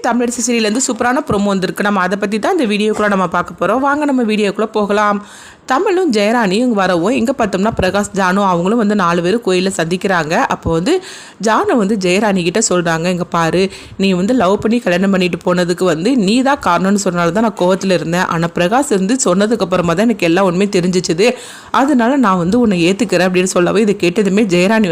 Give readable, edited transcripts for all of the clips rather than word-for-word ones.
தமிழரசி சீரியல்லேருந்து சூப்பரான ப்ரோமோ வந்திருக்கு. நம்ம அதை பற்றி தான் இந்த வீடியோக்குள்ளே நம்ம பார்க்க போகிறோம். வாங்க நம்ம வீடியோக்குள்ளே போகலாம். தமிழும் ஜெயராணியும் வரவும் இங்கே பார்த்தோம்னா பிரகாஷ் ஜானு அவங்களும் 4 பேர் கோயிலில் சந்திக்கிறாங்க. அப்போ ஜானு ஜெயராணி கிட்ட சொல்கிறாங்க, இங்கே பாரு, நீ லவ் பண்ணி கல்யாணம் பண்ணிட்டு போனதுக்கு நீ தான் காரணம்னு சொன்னால தான் நான் கோவத்தில் இருந்தேன். ஆனால் பிரகாஷ் சொன்னதுக்கப்புறமா தான் எனக்கு எல்லா உண்மையும் தெரிஞ்சிச்சுது. அதனால நான் உன்னை ஏற்றுக்கிறேன் அப்படின்னு சொல்லவே இதை கேட்டதுமே ஜெயராணி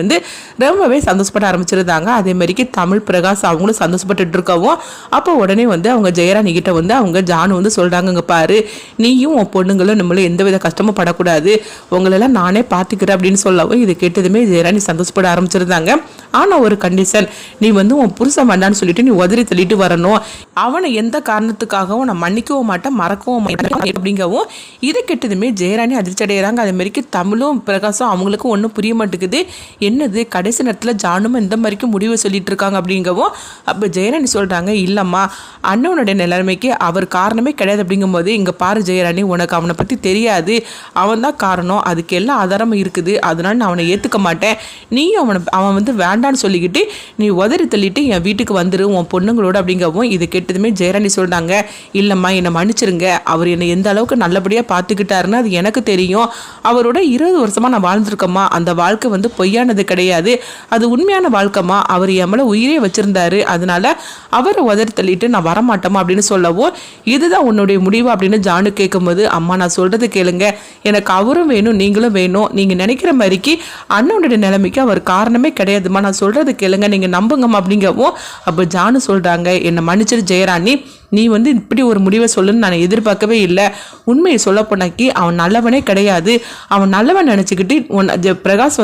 ரொம்பவே சந்தோஷப்பட ஆரம்பிச்சிருந்தாங்க. அதே மாதிரிக்கு தமிழ் பிரகாஷ் அவங்களும் சந்தோஷப்பட்டு இருக்கவும் அப்போ உடனே அவங்க ஜெயராணி கிட்ட அவங்க ஜானு சொல்கிறாங்க, இங்கே பாரு, நீயும் உன் பொண்ணுங்களும் நம்மள எந்தவித கஷ்டமும் படக்கூடாது, உங்களெல்லாம் நானே பார்த்துக்கிறேன் அப்படின்னு சொல்லவும் இதை கேட்டதுமே ஜெயராணி சந்தோஷப்பட ஆரம்பிச்சிருந்தாங்க. ஆனால் ஒரு கண்டிஷன், நீ உன் புருஷன் வேண்டான்னு சொல்லிட்டு நீ உதறி தள்ளிட்டு வரணும், அவனை எந்த காரணத்துக்காகவும் நான் மன்னிக்கவும் மாட்டேன் மறக்கவும் மாட்டேன் அப்படிங்கவும் இதை கேட்டதுமே ஜெயராணி அதிர்ச்சி அடைகிறாங்க. அதே மாதிரிக்கு தமிழும் பிரகாஷும் அவங்களுக்கும் ஒன்றும் புரிய மாட்டேங்குது, என்னது கடைசி நேரத்தில் ஜானும் இந்த மாதிரிக்கு முடிவு சொல்லிட்டு இருக்காங்க அப்படிங்கவும் அப்போ ஜெயராணி சொல்கிறாங்க, இல்லைம்மா, அண்ணனுடைய நிலைமைக்கு அவர் காரணமே கிடையாது அப்படிங்கும்போது இங்கே பாரு ஜெயராணி, உனக்கு அவனை பற்றி தெரியாது, அவன் தான் காரணம், அதுக்கு எல்லா ஆதாரமும் இருக்குது, அதனால நான் அவனை ஏற்றுக்க மாட்டேன், நீயும் அவன் வேண்டான்னு சொல்லிக்கிட்டு நீ உதறி தள்ளிட்டு என் வீட்டுக்கு வந்துரு உன் பொண்ணுங்களோட அப்படிங்கவும் இதை கேட்டதுமே ஜெயராணி சொல்கிறாங்க, இல்லைம்மா என்னை மன்னிச்சிருங்க, அவர் என்னை எந்த அளவுக்கு நல்லபடியாக பார்த்துக்கிட்டாருன்னு அது எனக்கு தெரியும், அவரோட 20 வருஷமாக நான் வாழ்ந்துருக்கம்மா, அந்த வாழ்க்கை பொய்யானது கிடையாது, அது உண்மையான வாழ்க்கைமா, அவர் என் மேலே உயிரே வச்சுருந்தாரு, அதனால அவரை உதறி தள்ளிட்டு நான் வரமாட்டோமா அப்படின்னு சொல்லவும் இதுதான் உன்னுடைய முடிவு அப்படின்னு ஜானு கேட்கும்போது, அம்மா நான் சொல்கிறது கேளுங்க, எனக்கு அவரும் வேணும் நீங்களும் வேணும், நீங்கள் நினைக்கிற மாதிரிக்கு அண்ணனுடைய நிலைமைக்கு அவர் காரணமே கிடையாதுமா, நான் சொல்கிறது கேளுங்க, நீங்கள் நம்புங்கம்மா அப்படிங்கவும் அப்போ ஜானு சொல்கிறாங்க, என்னை மன்னிச்சிரு ஜெயராணி, நீ இப்படி ஒரு முடிவை சொல்லுன்னு நான் எதிர்பார்க்கவே இல்லை, உண்மையை சொல்ல போனாக்கி அவன் நல்லவனே கிடையாது, அவன் நல்லவன் நினச்சிக்கிட்டு பிரகாஷ்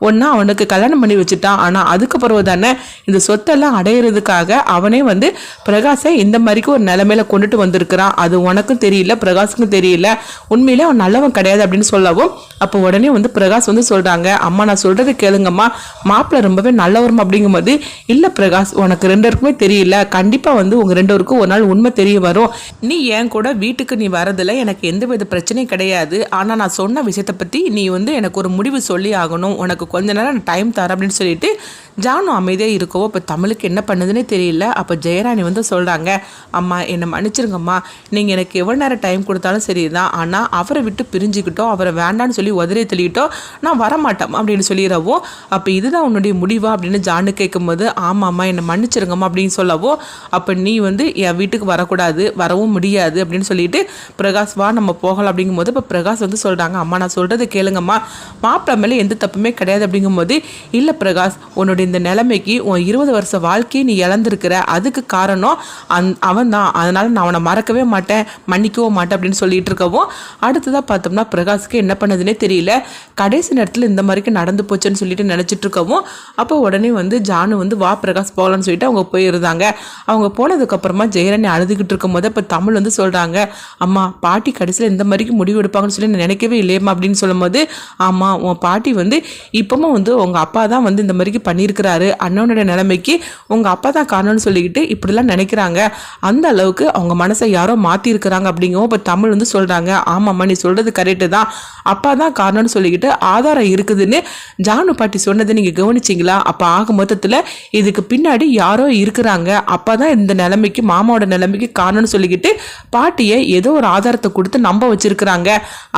ஒன்றா அவனுக்கு கல்யாணம் பண்ணி வச்சுட்டான், ஆனால் அதுக்கப்புறம் தானே இந்த சொத்தெல்லாம் அடையிறதுக்காக அவனே பிரகாஷை இந்த மாதிரிக்கு ஒரு நிலைமையில கொண்டுட்டு வந்திருக்கிறான், அது உனக்கும் தெரியல பிரகாஷுக்கும் தெரியல, உண்மையிலே அவன் நல்லவன் கிடையாது அப்படின்னு சொல்லவும் அப்போ உடனே பிரகாஷ் சொல்கிறாங்க, அம்மா நான் சொல்கிறது கேளுங்கம்மா, மாப்பிள்ளை ரொம்பவே நல்லவரும் அப்படிங்கும்போது, இல்லை பிரகாஷ் உனக்கு 2 பேருக்குமே தெரியல, கண்டிப்பாக உங்கள் 2 பேருக்கும் ஒரு நாள் உண்மை தெரிய வரும், நீ என் கூட வீட்டுக்கு நீ வரதில்ல, எனக்கு எந்த வித பிரச்சனையும் கிடையாது, ஆனால் நான் சொன்ன விஷயத்தை பற்றி நீ எனக்கு ஒரு முடிவு சொல்லி ஆகணும், உனக்கு கொஞ்ச நேரம் டைம் தரேன் அப்படின்னு சொல்லிட்டு ஜானு அமைதியாக இருக்கவோ இப்போ தமிழுக்கு என்ன பண்ணுதுன்னே தெரியல. அப்போ ஜெயராணி சொல்கிறாங்க, அம்மா என்னை மன்னிச்சிருங்கம்மா, நீங்கள் எனக்கு எவ்வளோ நேரம் டைம் கொடுத்தாலும் சரி தான், ஆனால் அவரை விட்டு பிரிஞ்சுக்கிட்டோம், அவரை வேண்டான்னு சொல்லி உதறி தள்ளிட்டோம், நான் வரமாட்டோம் அப்படின்னு சொல்லிடுறவோ அப்போ இதுதான் உன்னுடைய முடிவா அப்படின்னு ஜானு கேட்கும்போது, ஆமாம்மா என்னை மன்னிச்சிருங்கம்மா அப்படின்னு சொல்லவோ அப்போ நீ என் வீட்டுக்கு வரக்கூடாது, வரவும் முடியாது அப்படின்னு சொல்லிட்டு பிரகாஷ் வா நம்ம போகலாம் அப்படிங்கும்போது இப்போ பிரகாஷ் சொல்கிறாங்க, அம்மா நான் சொல்கிறது கேளுங்கம்மா, மாப்பிள்ளை மேலே எந்த தப்புமே கிடையாது அப்படிங்கும்போது, இல்லை பிரகாஷ் உன்னுடைய இந்த நிலைமைக்கு உன் 20 வருஷ வாழ்க்கையை நீ இழந்திருக்கிற, அதுக்கு காரணம் அவன் தான், அதனால நான் அவனை மறக்கவே மாட்டேன் மன்னிக்கவும் மாட்டேன் அப்படின்னு சொல்லிட்டு இருக்கவும் அடுத்ததாக பார்த்தோம்னா பிரகாஷ்க்கு என்ன பண்ணதுன்னே தெரியல, கடைசி நேரத்தில் இந்த மாதிரிக்கு நடந்து போச்சுன்னு சொல்லிட்டு நினச்சிட்டு இருக்கவும் அப்போ உடனே ஜானு வா பிரகாஷ் போகலான்னு சொல்லிட்டு அவங்க போயிருந்தாங்க. அவங்க போனதுக்கப்புறமா ஜெயராணி அழுதுகிட்டு இருக்கும் போது இப்போ தமிழ் சொல்கிறாங்க, அம்மா பாட்டி கடைசியில் இந்த மாதிரிக்கு முடிவு எடுப்பாங்கன்னு சொல்லி நான் நினைக்கவே இல்லையம்மா அப்படின்னு சொல்லும்போது, ஆமாம் உன் பாட்டி இப்பவும் உங்கள் அப்பா தான் இந்த மாதிரிக்கு பண்ணியிருக்கிறாரு, அண்ணனுடைய நிலைமைக்கு உங்கள் அப்பா தான் காரணம்னு சொல்லிக்கிட்டு இப்படிலாம் நினைக்கிறாங்க, அந்த அளவுக்கு அவங்க மனசை யாரோ மாற்றிருக்கிறாங்க அப்படிங்கவும் இப்போ தமிழ் சொல்கிறாங்க, ஆமாம்மா நீ சொல்கிறது கரெக்டு தான், அப்பா தான் காரணம்னு சொல்லிக்கிட்டு ஆதாரம் இருக்குதுன்னு ஜானு பாட்டி சொன்னதை நீங்கள் கவனிச்சிங்களா, அப்போ ஆக மொத்தத்தில் இதுக்கு பின்னாடி யாரோ இருக்கிறாங்க, அப்பா தான் இந்த நிலைமைக்கு மாமாவோட நிலைமைக்கு காரணம்னு சொல்லிக்கிட்டு பாட்டியை ஏதோ ஒரு ஆதாரத்தை கொடுத்து நம்ப வச்சிருக்கிறாங்க,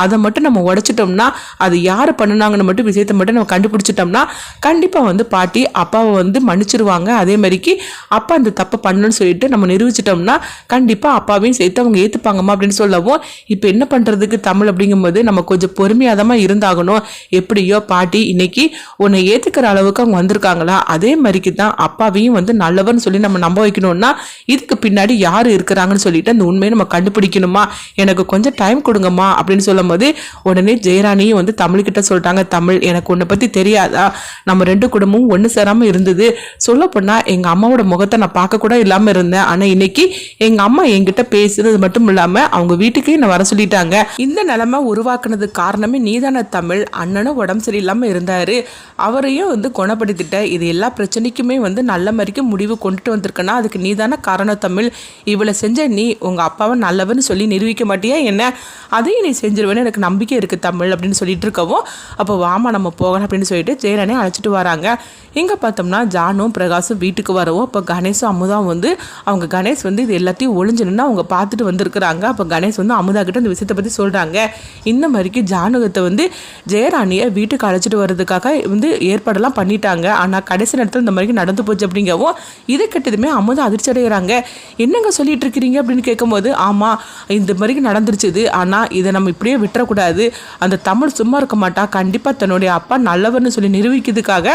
அதை மட்டும் நம்ம உடைச்சிட்டோம்னா அது யார் பண்ணினாங்கன்னு மட்டும் விஷயத்தை மட்டும் நம்ம கண்டுபிடிச்சிட்டோம்னா கண்டிப்பாக பாட்டி அப்பாவை மன்னிச்சிருவாங்க, அதே மாதிரிக்கு அப்பா அந்த தப்பை பண்ணணும்னு சொல்லிட்டு நம்ம நிரூபிச்சிட்டோம்னா கண்டிப்பாக அப்பாவையும் சேர்த்து அவங்க ஏற்றுப்பாங்கம்மா அப்படின்னு சொல்லவும் இப்போ என்ன பண்ணுறதுக்கு தமிழ் அப்படிங்கும்போது நம்ம கொஞ்சம் பொறுமையாக தான் இருந்தாகணும், எப்படியோ பாட்டி இன்னைக்கு உன்னை ஏற்றுக்கிற அளவுக்கு அவங்க வந்திருக்காங்களா, அதே மாதிரிக்கு தான் அப்பாவையும் நல்லவர்னு சொல்லி நம்ம நம்ப வைக்கணும்னா இதுக்கு பின்னாடி யார் இருக்கிறாங்கன்னு சொல்லிட்டு அந்த உண்மையை நம்ம கண்டுபிடிக்கணுமா, எனக்கு கொஞ்சம் டைம் கொடுங்கம்மா அப்படின்னு சொல்லும் போது உடனே ஜெயராணியும் தமிழ்கிட்ட சொல்லிட்டாங்க, தமிழ் எனக்கு உன்னை பற்றி தெரியாதா, நம்ம 2 குடும்பமும் ஒன்று சேராமல் இருந்தது, சொல்ல போனால் எங்கள் அம்மாவோட முகத்தை நான் பார்க்க கூட இல்லாமல் இருந்தேன், ஆனால் இன்னைக்கு எங்கள் அம்மா என்கிட்ட பேசுறது மட்டும் இல்லாமல் அவங்க வீட்டுக்கே நான் வர சொல்லிட்டாங்க, இந்த நிலைமை உருவாக்குனதுக்கு காரணமே நீதான தமிழ், அண்ணனும் உடம்பு சரியில்லாமல் இருந்தார், அவரையும் குணப்படுத்திட்ட, இது எல்லா பிரச்சனைக்குமே நல்ல மாதிரிக்கு முடிவு கொண்டுட்டு வந்திருக்கேன்னா அதுக்கு நீதான காரணம் தமிழ், இவளை செஞ்ச நீ உங்கள் அப்பாவை அப்பாவை நல்லவன்னு சொல்லி நிரூபிக்க மாட்டியா என்ன, அதையும் நீ செஞ்சிருவேன்னு எனக்கு நம்பிக்கை இருக்குது தமிழ் அப்படின்னு சொல்லிட்டு இருக்கவும், அப்போ வாமா நம்ம போகலாம் அப்படின்னு சொல்லிட்டு ஜெயராணி அழைச்சிட்டு வராங்க. இங்கே பார்த்தோம்னா ஜானும் பிரகாஷும் வீட்டுக்கு வரவும் அப்போ கணேஷும் அமுதாவும் வந்து அவங்க கணேஷ் வந்து இது எல்லாத்தையும் ஒளிஞ்சுன்னு அவங்க பார்த்துட்டு வந்திருக்கிறாங்க. அப்போ கணேஷ் வந்து அமுதா கிட்ட இந்த விஷயத்தை பற்றி சொல்கிறாங்க. இந்த மாதிரிக்கு ஜானுகத்தை வந்து ஜெயராணியை வீட்டுக்கு அழைச்சிட்டு வர்றதுக்காக வந்து ஏற்பாடெல்லாம் பண்ணிட்டாங்க. ஆனால் கடைசி நேரத்தில் இந்த மாதிரி நடந்து போச்சு அப்படிங்கவும் இதை கெட்டதுமே அமுதா அதிர்ச்சி அடைகிறாங்க. என்னங்க சொல்லிட்டு இருக்கிறீங்க அப்படின்னு கேட்கும்போது, ஆமாம் இந்த மாதிரி நடந்துருச்சுது, ஆனால் இதை நம்ம இப்படியே விட்டுறக்கூடாது, அந்த தமிழ் சும்மா இருக்க மாட்டா, கண்டிப்பாக தன்னுடைய அப்பா நல்லவர்னு சொல்லி நிரூபிக்கிறதுக்காக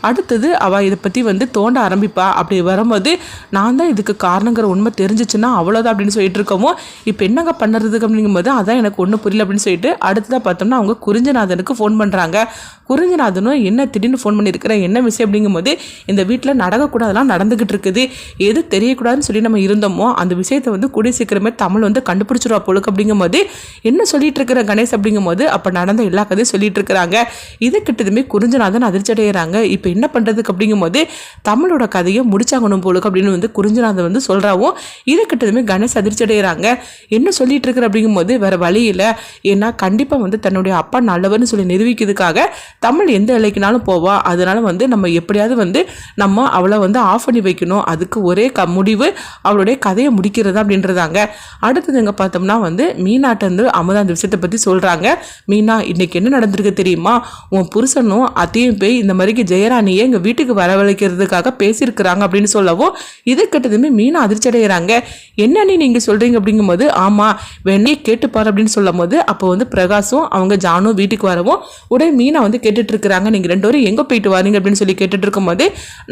அடுத்தது அவள் இதை பற்றி வந்து தோண்ட ஆரம்பிப்பா. அப்படி வரும்போது நான் தான் இதுக்கு காரணங்கிற உண்மை தெரிஞ்சிச்சுன்னா அவ்வளோதான் அப்படின்னு சொல்லிட்டு இருக்கவும், இப்போ என்னங்க பண்ணுறதுக்கு அப்படிங்கும்போது அதான் எனக்கு ஒன்றும் புரியல அப்படின்னு சொல்லிட்டு அடுத்ததாக பார்த்தோம்னா அவங்க குறிஞ்சநாதனுக்கு ஃபோன் பண்ணுறாங்க. குறிஞ்சநாதனும் என்ன திடீர்னு ஃபோன் பண்ணியிருக்கிறேன் என்ன விஷயம் அப்படிங்கும்போது, இந்த வீட்டில் நடக்கக்கூடாதெல்லாம் நடந்துக்கிட்டு இருக்குது, எது தெரியக்கூடாதுன்னு சொல்லி நம்ம இருந்தோமோ அந்த விஷயத்தை வந்து கூடிய சீக்கிரமே தமிழ் வந்து கண்டுபிடிச்சிருவா பொழுக்கு அப்படிங்கும்போது, என்ன சொல்லிட்டு இருக்கிற கணேஷ் அப்படிங்கும்போது அப்போ நடந்த எல்லா கதையும் சொல்லிட்டு இருக்கிறாங்க. இது கிட்டதுமே குறிஞ்சநாதன் அதிர்ச்சி அடைகிறாங்க. இப்போ என்ன பண்ணுறதுக்கு அப்படிங்கும்போது தமிழோட கதையை முடிச்சாங்கணும் பொழுக்கு அப்படின்னு வந்து குறிஞ்சநாதன் வந்து சொல்கிறாவும், இது கிட்டதுமே கணேஷ் அதிர்ச்சி அடைகிறாங்க. என்ன சொல்லிட்டு இருக்கிற அப்படிங்கும்போது வேற வழி இல்லை, ஏன்னா கண்டிப்பாக வந்து தன்னுடைய அப்பா நல்லவர்னு சொல்லி நிரூபிக்கிறதுக்காக தமிழ் எந்த இலைக்குனாலும் போவா, அதனால வந்து நம்ம எப்படியாவது வந்து நம்ம அவளை வந்து ஆஃப் பண்ணி வைக்கணும், அதுக்கு ஒரே முடிவு அவளுடைய கதையை முடிக்கிறதா அப்படின்றதாங்க. அடுத்தது எங்கே பார்த்தோம்னா வந்து மீனாட்ட வந்து அமுதா அந்த விஷயத்தை பற்றி சொல்கிறாங்க. மீனா இன்னைக்கு என்ன நடந்திருக்கு தெரியுமா, உன் புருஷனும் அத்தையும் போய் இந்த மாதிரி ஜெயராணியை எங்கள் வீட்டுக்கு வரவழைக்கிறதுக்காக பேசியிருக்கிறாங்க அப்படின்னு சொல்லவும், இது கிட்டதுமே மீனா அதிர்ச்சி அடைகிறாங்க. என்னன்னு நீங்கள் சொல்கிறீங்க அப்படிங்கும்போது, ஆமாம் வேணே கேட்டுப்பார் அப்படின்னு சொல்லும் போது அப்போ வந்து பிரகாஷும் அவங்க ஜானும் வீட்டுக்கு வரவும் உடனே மீனா வந்து கேட்டுட்டு இருக்கிறாங்க, நீங்கள் ரெண்டு பேரும் எங்கே போயிட்டு வரீங்க அப்படின்னு சொல்லி கேட்டுட்டு இருக்கும்போது,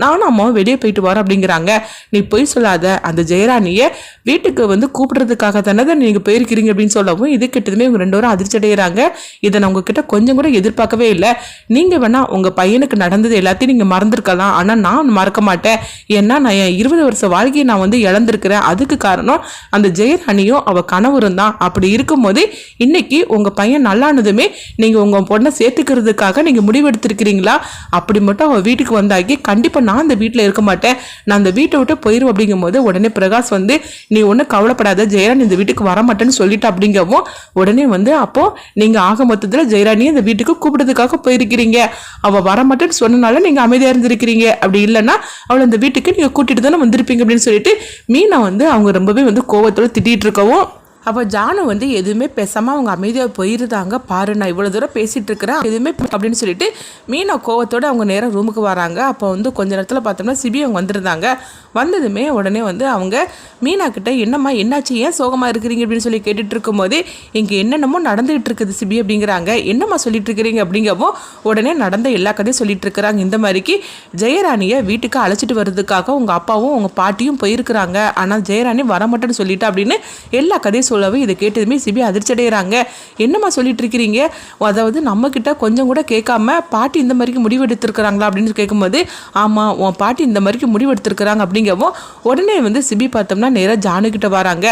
நானும் அம்மாவும் வெளியே போயிட்டு வரோம் அப்படிங்கிறாங்க. நீ போய் சொல்லாத, அந்த ஜெயராணியை வீட்டுக்கு வந்து கூப்பிடுறதுக்காக தானே நீங்கள் போயிருக்கிறீங்க அப்படின்னு சொல்லவும், இது கிட்டதுமே இவங்க ரெண்டு பேரும் அதிர்ச்சி அடைகிறாங்க. இதை நான் உங்ககிட்ட கொஞ்சம் கூட எதிர்பார்க்கவே இல்லை. நீங்கள் வேணா உங்கள் பையனுக்கு நடந்தது எல்லாத்தையும் நீங்கள் மறந்துருக்கலாம், ஆனால் நான் மறக்க மாட்டேன். ஏன்னா நான் என் 20 வருஷ வாழ்க்கையை நான் வந்து இழந்திருக்கிறேன், அதுக்கு காரணம் அந்த ஜெயராணியும் அவள் கணவரும் தான். அப்படி இருக்கும்போது இன்னைக்கு உங்கள் பையன் நல்லானதுமே நீங்கள் உங்கள் பொண்ணை சேர்த்துக்கிறதுக்காக நீங்கள் முடிவெடுத்திருக்கிறீங்களா? அப்படி மட்டும் அவள் வீட்டுக்கு வந்தாக்கி கண்டிப்பாக நான் அந்த வீட்டில் இருக்க மாட்டேன், நான் அந்த வீட்டை விட்டு போயிடும் அப்படிங்கும்போது உடனே பிரகாஷ் வந்து நீ ஒன்றும் கவலைப்படாத, ஜெயராணி இந்த வீட்டுக்கு வர மாட்டேன்னு சொல்லிட்டு அப்படிங்கவும் உடனே வந்து அப்போ நீங்கள் ஆக மொத்தத்தில் ஜெயராணியை இந்த வீட்டுக்கு கூப்பிடுறதுக்காக போயிருக்கிறீங்க, அவள் வர மாட்டேன்னு சொன்னனால நீங்கள் அமைதியாக இருந்திருக்கிறீங்க, அப்படி இல்லைன்னா அவளை இந்த வீட்டுக்கு நீங்கள் கூட்டிட்டு தானே வந்திருப்பீங்க அப்படின்னு சொல்லிட்டு மீனா வந்து அவங்க ரொம்பவே வந்து கோவத்தோடு திட்டிகிட்டு இருக்கவும், அப்போ ஜானு வந்து எதுவுமே பேசாமல் அவங்க அமைதியாக போயிருந்தாங்க. பாரு நான் இவ்வளோ தூரம் பேசிகிட்டு இருக்கிறேன் எதுவுமே அப்படின்னு சொல்லிட்டு மீனா கோவத்தோடு அவங்க நேராக ரூமுக்கு வராங்க. அப்போ வந்து கொஞ்ச நேரத்தில் பார்த்தோம்னா சிபி அவங்க வந்திருந்தாங்க. வந்ததுமே உடனே வந்து அவங்க மீனா கிட்ட என்னம்மா என்னாச்சு, ஏன் சோகமாக இருக்கிறீங்க அப்படின்னு சொல்லி கேட்டுட்டு இருக்கும்போது, இங்கே என்னென்னமோ நடந்துகிட்டு இருக்குது சிபி அப்படிங்கிறாங்க. என்னம்மா சொல்லிட்டு இருக்கிறீங்க அப்படிங்கவும் உடனே நடந்த எல்லா கதையும் சொல்லிட்டு இருக்கிறாங்க. இந்த மாதிரிக்கு ஜெயராணியை வீட்டுக்கு அழைச்சிட்டு வர்றதுக்காக உங்கள் அப்பாவும் உங்கள் பாட்டியும் போயிருக்கிறாங்க, ஆனால் ஜெயராணி வரமாட்டேன்னு சொல்லிட்டு அப்படின்னு எல்லா கதையும் சொல்லவும் இதை கேட்டதுமே சிபி அதிர்ச்சி அடைகிறாங்க. என்னம்மா சொல்லிட்டு இருக்கிறீங்க, அதாவது நம்ம கிட்ட கொஞ்சம் கூட கேட்காம பாட்டி இந்த மாதிரிக்கு முடிவெடுத்திருக்கிறாங்களா அப்படின்னு கேட்கும்போது, ஆமாம் உன் பாட்டி இந்த மாதிரிக்கு முடிவெடுத்திருக்கிறாங்க அப்படிங்கவும் உடனே வந்து சிபி பார்த்தோம்னா நேராக ஜானு கிட்ட வராங்க.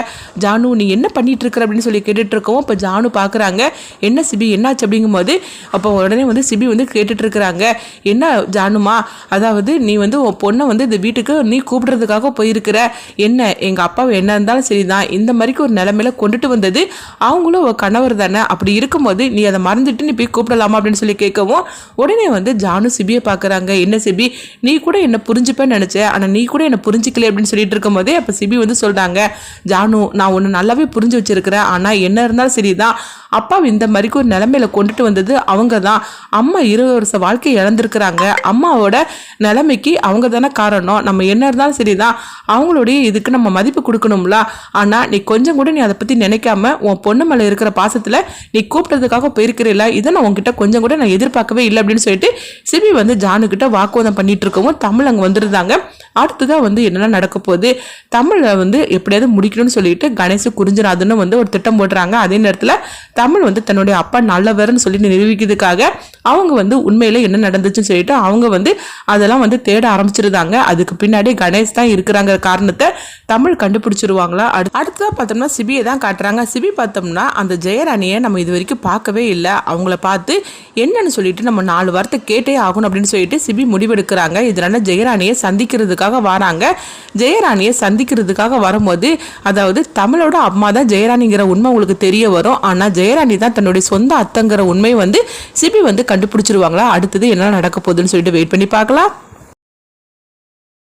ஜானு நீ என்ன பண்ணிட்டு இருக்கிற அப்படின்னு சொல்லி கேட்டுட்டு இருக்கவும் இப்போ ஜானு பார்க்குறாங்க. என்ன சிபி என்னாச்சு அப்படிங்கும்போது அப்போ உடனே வந்து சிபி வந்து கேட்டுட்டு இருக்கிறாங்க. என்ன ஜானுமா, அதாவது நீ வந்து உன் பொண்ணை வந்து இந்த வீட்டுக்கு நீ கூப்பிடுறதுக்காக போயிருக்கிற, என்ன எங்கள் அப்பாவை என்ன இருந்தாலும் சரிதான், இந்த மாதிரிக்கு ஒரு நிலைமையில கொண்டுட்டு வந்தது அவங்களும் ஒரு கணவர் தானே, அப்படி இருக்கும்போது நீ அதை மறந்துட்டு நீ போய் கூப்பிடலாமா அப்படின்னு சொல்லி கேட்கவும் உடனே வந்து ஜானு சிபியை பார்க்குறாங்க. என்ன சிபி நீ கூட என்ன புரிஞ்சுப்பேன்னு நினச்சேன், ஆனால் நீ கூட என்ன புரிஞ்சிக்கல அப்படின்னு சொல்லிட்டு இருக்கும் போதே அப்போ சிபி வந்து சொல்கிறாங்க, ஜானு நான் ஒன்று நல்லாவே புரிஞ்சு வச்சிருக்கிறேன், ஆனால் என்ன இருந்தாலும் சரிதான், அப்பா இந்த மாதிரிக்கு ஒரு நிலைமையில கொண்டுட்டு வந்தது அவங்க தான். அம்மா 20 வருஷ வாழ்க்கையை இழந்திருக்கிறாங்க, அம்மாவோட நிலைமைக்கு அவங்க தானே காரணம், நம்ம என்ன இருந்தாலும் சரிதான் அவங்களுடைய இதுக்கு நம்ம மதிப்பு கொடுக்கணும்ல, ஆனால் நீ கொஞ்சம் கூட நீ அதை பற்றி நினைக்காம உன் பொண்ணு மேலே இருக்கிற பாசத்தில் நீ கூப்பிட்டதுக்காக போயிருக்கிறீல்ல, இதை நான் உங்ககிட்ட கொஞ்சம் கூட நான் எதிர்பார்க்கவே இல்லை அப்படின்னு சொல்லிட்டு சிபி வந்து ஜானுக்கிட்ட வாக்குவாதம் பண்ணிட்டு இருக்கவும் தமிழ் அங்கே வந்துருந்தாங்க. அடுத்ததான் வந்து என்னென்ன நடக்க போகுது, தமிழை வந்து எப்படியாவது முடிக்கணும்னு சொல்லிட்டு கணேஷ் குறிஞ்சநாதனும் வந்து ஒரு திட்டம் போடுறாங்க. அதே நேரத்தில் தமிழ் வந்து தன்னுடைய அப்பா நல்லவர்னு சொல்லி நிரூபிக்கிறதுக்காக அவங்க வந்து உண்மையில என்ன நடந்துச்சுன்னு சொல்லிட்டு அவங்க வந்து அதெல்லாம் வந்து தேட ஆரம்பிச்சிருந்தாங்க. அதுக்கு பின்னாடி கணேஷ் தான் இருக்கிறாங்க காரணத்தை தமிழ் கண்டுபிடிச்சிருவாங்களா. அடுத்ததான் பார்த்தோம்னா சிபி தான் காட்டுறாங்க. சிபி பார்த்தோம்னா அந்த ஜெயராணியை நம்ம இது வரைக்கும் பார்க்கவே இல்லை. அவங்கள பார்த்து என்னன்னு சொல்லிட்டு நம்ம 4 வார்த்தை கேட்டே ஆகணும் அப்படின்னு சொல்லிட்டு சிபி முடிவெடுக்கிறாங்க. இதனால ஜெயராணியை சந்திக்கிறதுக்காக வராங்க. ஜெயராணியை சந்திக்கிறதுக்காக வரும்போது அதாவது தமிழோட அம்மா தான் ஜெயராணிங்கிற உண்மை உங்களுக்கு தெரிய வரும். ஆனால் ஜெயராணி தான் தன்னுடைய சொந்த அத்தைங்கிற உண்மை வந்து சிபி வந்து கண்டுபிடிச்சிருவாங்களா? அடுத்தது என்ன நடக்க போகுதுன்னு சொல்லிட்டு வெயிட் பண்ணி பார்க்கலாம்.